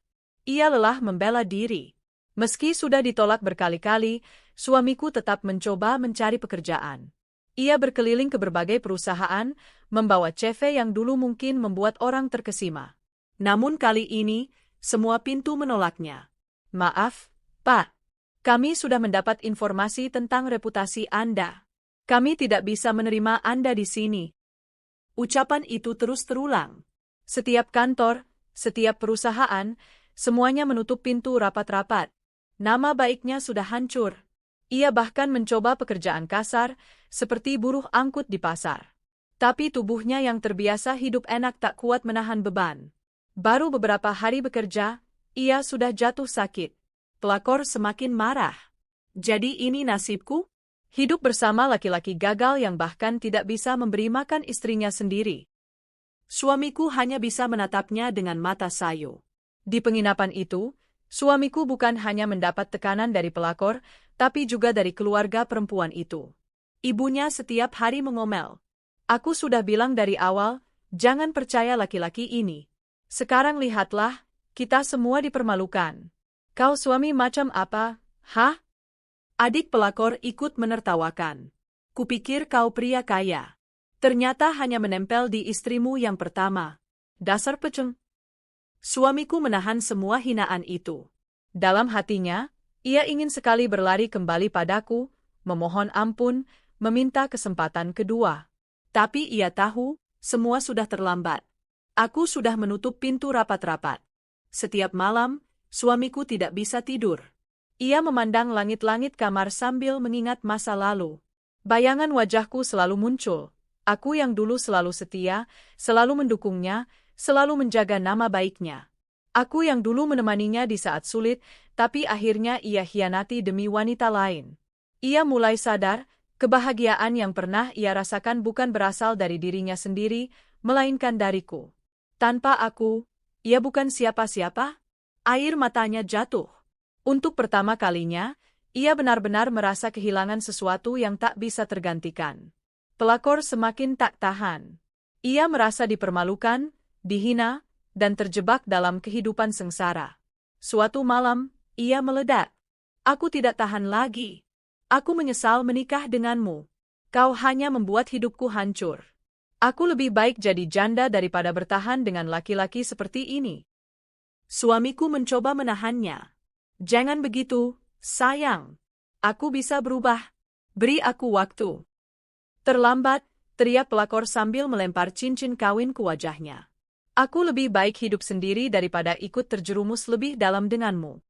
Ia lelah membela diri. Meski sudah ditolak berkali-kali, suamiku tetap mencoba mencari pekerjaan. Ia berkeliling ke berbagai perusahaan, membawa CV yang dulu mungkin membuat orang terkesima. Namun kali ini, semua pintu menolaknya. Maaf, Pak. Kami sudah mendapat informasi tentang reputasi Anda. Kami tidak bisa menerima Anda di sini. Ucapan itu terus terulang. Setiap kantor, setiap perusahaan, semuanya menutup pintu rapat-rapat. Nama baiknya sudah hancur. Ia bahkan mencoba pekerjaan kasar, seperti buruh angkut di pasar. Tapi tubuhnya yang terbiasa hidup enak tak kuat menahan beban. Baru beberapa hari bekerja, ia sudah jatuh sakit. Pelakor semakin marah. Jadi ini nasibku? Hidup bersama laki-laki gagal yang bahkan tidak bisa memberi makan istrinya sendiri. Suamiku hanya bisa menatapnya dengan mata sayu. Di penginapan itu, suamiku bukan hanya mendapat tekanan dari pelakor, tapi juga dari keluarga perempuan itu. Ibunya setiap hari mengomel. Aku sudah bilang dari awal, jangan percaya laki-laki ini. Sekarang lihatlah, Kita semua dipermalukan. Kau suami macam apa, hah? Adik pelakor ikut menertawakan. Kupikir kau pria kaya. Ternyata hanya menempel di istrimu yang pertama. Dasar peceng. Suamiku menahan semua hinaan itu. Dalam hatinya, ia ingin sekali berlari kembali padaku, memohon ampun, meminta kesempatan kedua. Tapi ia tahu, semua sudah terlambat. Aku sudah menutup pintu rapat-rapat. Setiap malam, suamiku tidak bisa tidur. Ia memandang langit-langit kamar sambil mengingat masa lalu. Bayangan wajahku selalu muncul. Aku yang dulu selalu setia, selalu mendukungnya, selalu menjaga nama baiknya. Aku yang dulu menemaninya di saat sulit, tapi akhirnya ia hianati demi wanita lain. Ia mulai sadar, kebahagiaan yang pernah ia rasakan bukan berasal dari dirinya sendiri, melainkan dariku. Tanpa aku, ia bukan siapa-siapa. Air matanya jatuh. Untuk pertama kalinya, ia benar-benar merasa kehilangan sesuatu yang tak bisa tergantikan. Pelakor semakin tak tahan. Ia merasa dipermalukan, dihina, dan terjebak dalam kehidupan sengsara. Suatu malam, ia meledak. Aku tidak tahan lagi. Aku menyesal menikah denganmu. Kau hanya membuat hidupku hancur. Aku lebih baik jadi janda daripada bertahan dengan laki-laki seperti ini. Suamiku mencoba menahannya. Jangan begitu, sayang. Aku bisa berubah. Beri aku waktu. Terlambat, teriak pelakor sambil melempar cincin kawin ke wajahnya. Aku lebih baik hidup sendiri daripada ikut terjerumus lebih dalam denganmu.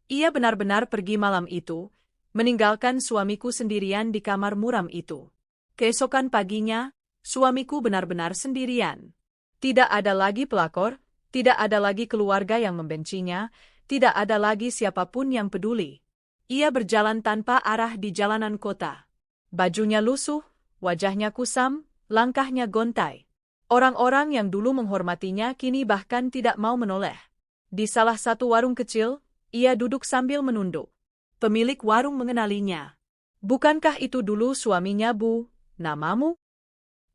Ia benar-benar pergi malam itu, meninggalkan suamiku sendirian di kamar muram itu. Keesokan paginya, suamiku benar-benar sendirian. Tidak ada lagi pelakor, tidak ada lagi keluarga yang membencinya, tidak ada lagi siapapun yang peduli. Ia berjalan tanpa arah di jalanan kota. Bajunya lusuh, wajahnya kusam, langkahnya gontai. Orang-orang yang dulu menghormatinya kini bahkan tidak mau menoleh. Di salah satu warung kecil, ia duduk sambil menunduk. Pemilik warung mengenalinya. Bukankah itu dulu suaminya, Bu? Namamu?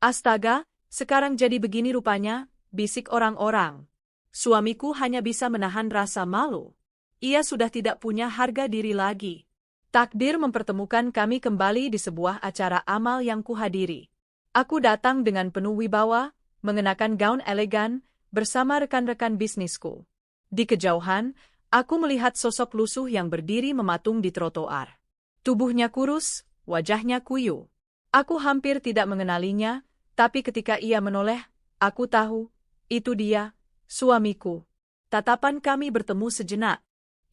Astaga, sekarang jadi begini rupanya, bisik orang-orang. Suamiku hanya bisa menahan rasa malu. Ia sudah tidak punya harga diri lagi. Takdir mempertemukan kami kembali di sebuah acara amal yang kuhadiri. Aku datang dengan penuh wibawa, mengenakan gaun elegan, bersama rekan-rekan bisnisku. Di kejauhan, aku melihat sosok lusuh yang berdiri mematung di trotoar. Tubuhnya kurus, wajahnya kuyu. Aku hampir tidak mengenalinya, tapi ketika ia menoleh, aku tahu, itu dia, suamiku. Tatapan kami bertemu sejenak.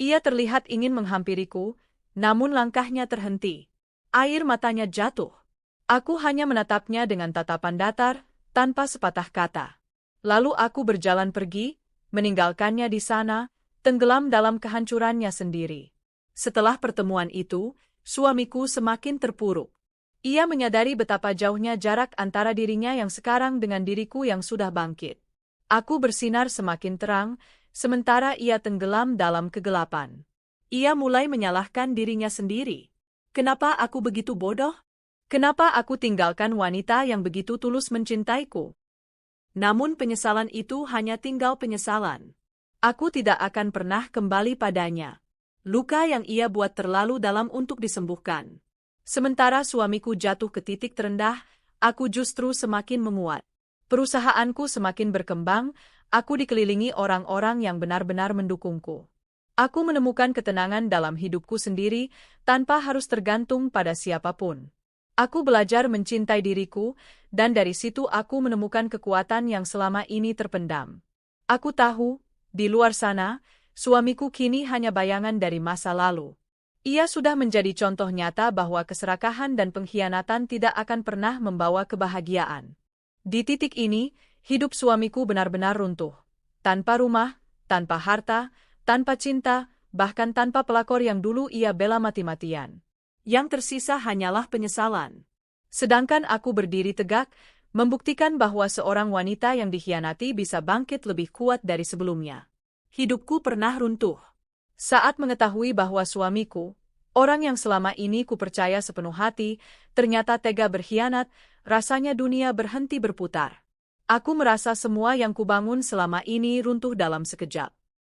Ia terlihat ingin menghampiriku, namun langkahnya terhenti. Air matanya jatuh. Aku hanya menatapnya dengan tatapan datar, tanpa sepatah kata. Lalu aku berjalan pergi, meninggalkannya di sana, tenggelam dalam kehancurannya sendiri. Setelah pertemuan itu, suamiku semakin terpuruk. Ia menyadari betapa jauhnya jarak antara dirinya yang sekarang dengan diriku yang sudah bangkit. Aku bersinar semakin terang, sementara ia tenggelam dalam kegelapan. Ia mulai menyalahkan dirinya sendiri. Kenapa aku begitu bodoh? Kenapa aku tinggalkan wanita yang begitu tulus mencintaiku? Namun penyesalan itu hanya tinggal penyesalan. Aku tidak akan pernah kembali padanya. Luka yang ia buat terlalu dalam untuk disembuhkan. Sementara suamiku jatuh ke titik terendah, aku justru semakin menguat. Perusahaanku semakin berkembang, aku dikelilingi orang-orang yang benar-benar mendukungku. Aku menemukan ketenangan dalam hidupku sendiri, tanpa harus tergantung pada siapapun. Aku belajar mencintai diriku, dan dari situ aku menemukan kekuatan yang selama ini terpendam. Aku tahu, di luar sana, suamiku kini hanya bayangan dari masa lalu. Ia sudah menjadi contoh nyata bahwa keserakahan dan pengkhianatan tidak akan pernah membawa kebahagiaan. Di titik ini, hidup suamiku benar-benar runtuh. Tanpa rumah, tanpa harta, tanpa cinta, bahkan tanpa pelakor yang dulu ia bela mati-matian. Yang tersisa hanyalah penyesalan. Sedangkan aku berdiri tegak, membuktikan bahwa seorang wanita yang dikhianati bisa bangkit lebih kuat dari sebelumnya. Hidupku pernah runtuh. Saat mengetahui bahwa suamiku, orang yang selama ini kupercaya sepenuh hati, ternyata tega berkhianat, rasanya dunia berhenti berputar. Aku merasa semua yang kubangun selama ini runtuh dalam sekejap.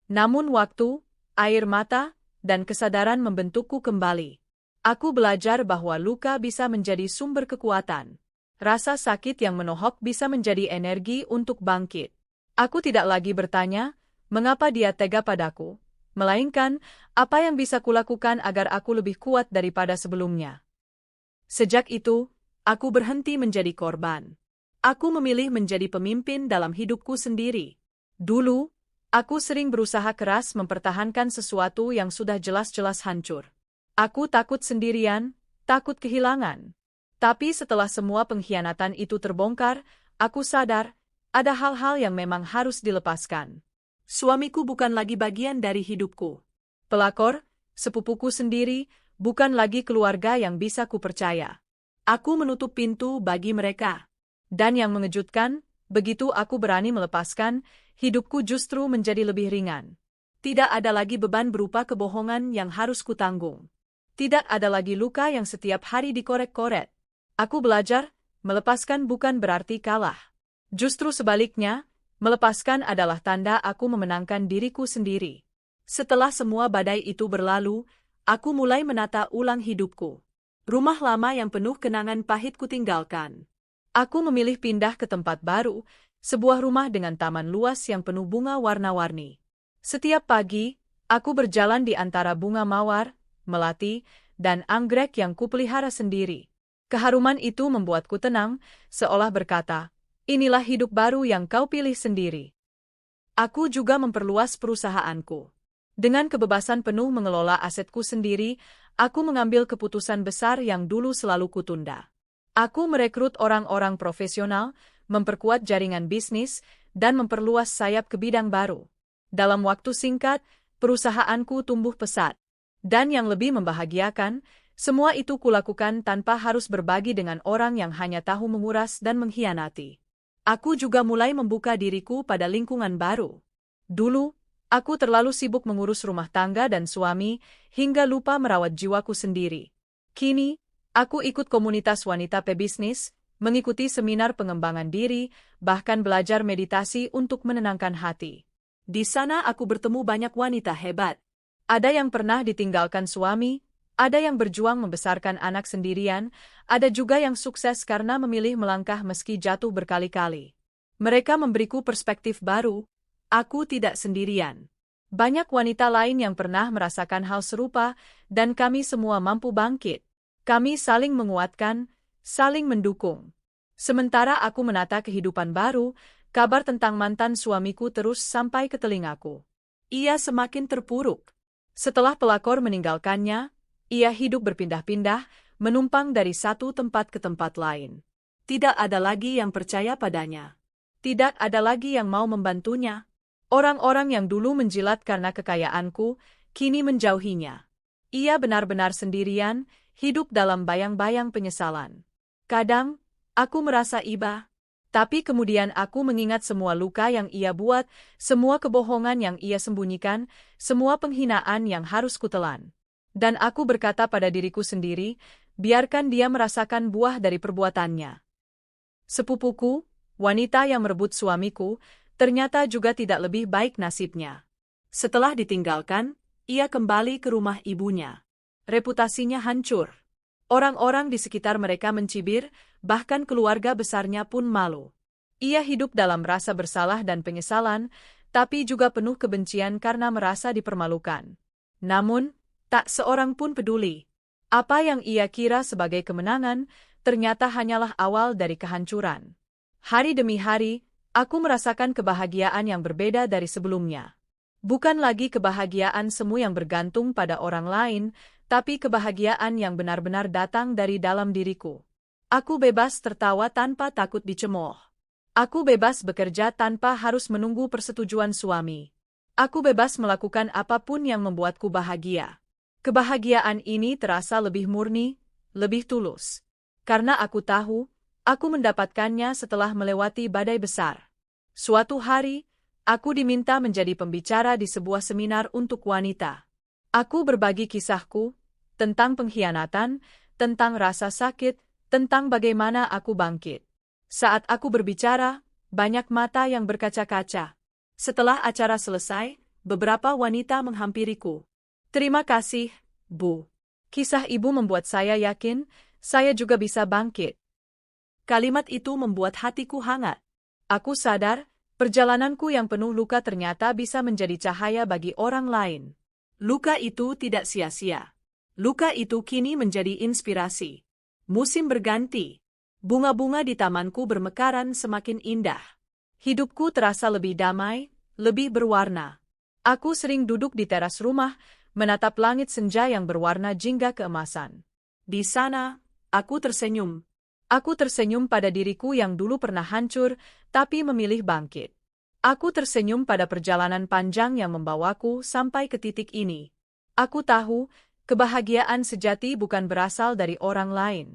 Namun waktu, air mata, dan kesadaran membentukku kembali. Aku belajar bahwa luka bisa menjadi sumber kekuatan. Rasa sakit yang menohok bisa menjadi energi untuk bangkit. Aku tidak lagi bertanya, mengapa dia tega padaku, melainkan, apa yang bisa kulakukan agar aku lebih kuat daripada sebelumnya. Sejak itu, aku berhenti menjadi korban. Aku memilih menjadi pemimpin dalam hidupku sendiri. Dulu, aku sering berusaha keras mempertahankan sesuatu yang sudah jelas-jelas hancur. Aku takut sendirian, takut kehilangan. Tapi setelah semua pengkhianatan itu terbongkar, aku sadar, ada hal-hal yang memang harus dilepaskan. Suamiku bukan lagi bagian dari hidupku. Pelakor, sepupuku sendiri, bukan lagi keluarga yang bisa kupercaya. Aku menutup pintu bagi mereka. Dan yang mengejutkan, begitu aku berani melepaskan, hidupku justru menjadi lebih ringan. Tidak ada lagi beban berupa kebohongan yang harus kutanggung. Tidak ada lagi luka yang setiap hari dikorek-korek. Aku belajar, melepaskan bukan berarti kalah. Justru sebaliknya, melepaskan adalah tanda aku memenangkan diriku sendiri. Setelah semua badai itu berlalu, aku mulai menata ulang hidupku. Rumah lama yang penuh kenangan pahit kutinggalkan. Aku memilih pindah ke tempat baru, sebuah rumah dengan taman luas yang penuh bunga warna-warni. Setiap pagi, aku berjalan di antara bunga mawar, melati, dan anggrek yang kupelihara sendiri. Keharuman itu membuatku tenang, seolah berkata, inilah hidup baru yang kau pilih sendiri. Aku juga memperluas perusahaanku. Dengan kebebasan penuh mengelola asetku sendiri, aku mengambil keputusan besar yang dulu selalu kutunda. Aku merekrut orang-orang profesional, memperkuat jaringan bisnis, dan memperluas sayap ke bidang baru. Dalam waktu singkat, perusahaanku tumbuh pesat. Dan yang lebih membahagiakan, semua itu kulakukan tanpa harus berbagi dengan orang yang hanya tahu menguras dan mengkhianati. Aku juga mulai membuka diriku pada lingkungan baru. Dulu, aku terlalu sibuk mengurus rumah tangga dan suami, hingga lupa merawat jiwaku sendiri. Kini, aku ikut komunitas wanita pebisnis, mengikuti seminar pengembangan diri, bahkan belajar meditasi untuk menenangkan hati. Di sana aku bertemu banyak wanita hebat. Ada yang pernah ditinggalkan suami, ada yang berjuang membesarkan anak sendirian, ada juga yang sukses karena memilih melangkah meski jatuh berkali-kali. Mereka memberiku perspektif baru, aku tidak sendirian. Banyak wanita lain yang pernah merasakan hal serupa, dan kami semua mampu bangkit. Kami saling menguatkan, saling mendukung. Sementara aku menata kehidupan baru, kabar tentang mantan suamiku terus sampai ke telingaku. Ia semakin terpuruk. Setelah pelakor meninggalkannya, ia hidup berpindah-pindah, menumpang dari satu tempat ke tempat lain. Tidak ada lagi yang percaya padanya. Tidak ada lagi yang mau membantunya. Orang-orang yang dulu menjilat karena kekayaanku, kini menjauhinya. Ia benar-benar sendirian, hidup dalam bayang-bayang penyesalan. Kadang, aku merasa iba. Tapi kemudian aku mengingat semua luka yang ia buat, semua kebohongan yang ia sembunyikan, semua penghinaan yang harus kutelan. Dan aku berkata pada diriku sendiri, biarkan dia merasakan buah dari perbuatannya. Sepupuku, wanita yang merebut suamiku, ternyata juga tidak lebih baik nasibnya. Setelah ditinggalkan, ia kembali ke rumah ibunya. Reputasinya hancur. Orang-orang di sekitar mereka mencibir, bahkan keluarga besarnya pun malu. Ia hidup dalam rasa bersalah dan penyesalan, tapi juga penuh kebencian karena merasa dipermalukan. Namun, tak seorang pun peduli. Apa yang ia kira sebagai kemenangan, ternyata hanyalah awal dari kehancuran. Hari demi hari, aku merasakan kebahagiaan yang berbeda dari sebelumnya. Bukan lagi kebahagiaan semu yang bergantung pada orang lain, tapi kebahagiaan yang benar-benar datang dari dalam diriku. Aku bebas tertawa tanpa takut dicemooh. Aku bebas bekerja tanpa harus menunggu persetujuan suami. Aku bebas melakukan apapun yang membuatku bahagia. Kebahagiaan ini terasa lebih murni, lebih tulus. Karena aku tahu, aku mendapatkannya setelah melewati badai besar. Suatu hari, aku diminta menjadi pembicara di sebuah seminar untuk wanita. Aku berbagi kisahku, tentang pengkhianatan, tentang rasa sakit, tentang bagaimana aku bangkit. Saat aku berbicara, banyak mata yang berkaca-kaca. Setelah acara selesai, beberapa wanita menghampiriku. Terima kasih, Bu. Kisah ibu membuat saya yakin, saya juga bisa bangkit. Kalimat itu membuat hatiku hangat. Aku sadar, perjalananku yang penuh luka ternyata bisa menjadi cahaya bagi orang lain. Luka itu tidak sia-sia. Luka itu kini menjadi inspirasi. Musim berganti. Bunga-bunga di tamanku bermekaran semakin indah. Hidupku terasa lebih damai, lebih berwarna. Aku sering duduk di teras rumah, menatap langit senja yang berwarna jingga keemasan. Di sana, aku tersenyum. Aku tersenyum pada diriku yang dulu pernah hancur, tapi memilih bangkit. Aku tersenyum pada perjalanan panjang yang membawaku sampai ke titik ini. Aku tahu, kebahagiaan sejati bukan berasal dari orang lain.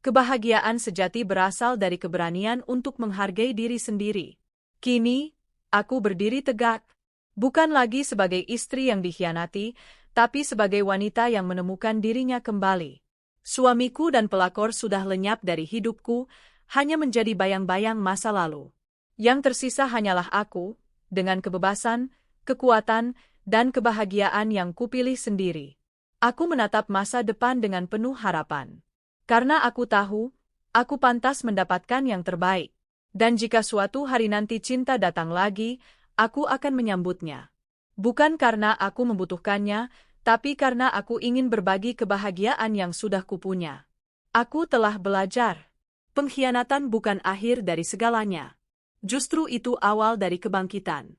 Kebahagiaan sejati berasal dari keberanian untuk menghargai diri sendiri. Kini, aku berdiri tegak, bukan lagi sebagai istri yang dikhianati, tapi sebagai wanita yang menemukan dirinya kembali. Suamiku dan pelakor sudah lenyap dari hidupku, hanya menjadi bayang-bayang masa lalu. Yang tersisa hanyalah aku, dengan kebebasan, kekuatan, dan kebahagiaan yang kupilih sendiri. Aku menatap masa depan dengan penuh harapan. Karena aku tahu, aku pantas mendapatkan yang terbaik. Dan jika suatu hari nanti cinta datang lagi, aku akan menyambutnya. Bukan karena aku membutuhkannya, tapi karena aku ingin berbagi kebahagiaan yang sudah kupunya. Aku telah belajar. Pengkhianatan bukan akhir dari segalanya. Justru itu awal dari kebangkitan.